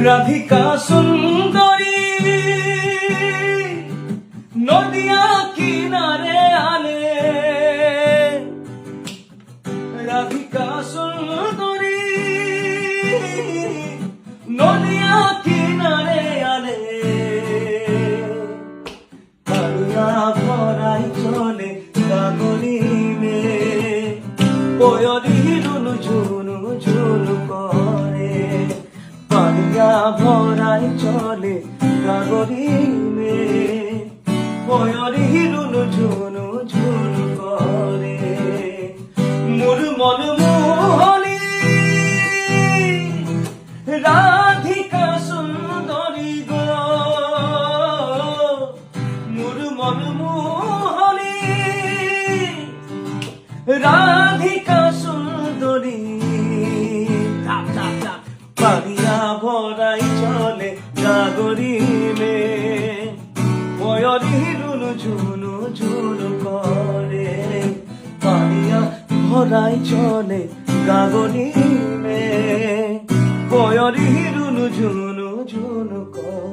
রাধিকা সুন্দরী নদিয়া কিনারে আলে, রাধিকা সুন্দরী নদিয়া কিনারে আলে, কালিয়া ভরাই চলে গাগরি মে, পয়রি রুনু ঝুনু ঝুনু করে, কালিয়া ভরাই চলে গাগরি মে, পয়রি রুনু ঝুনু ঝুনু করে। মুরমল মোহনী রাধিকা সুন্দরী গো, মুরমল মোহনী রাধিকা সুন্দরী, পারিয়া ভরাই চলে গাগরি মে, পয়রি রুনু ঝুনু ঝুনু করে, পারিয়া ভরাই চলে গাগরি মে, পয়রি রুনু ঝুনু ঝুনু করে।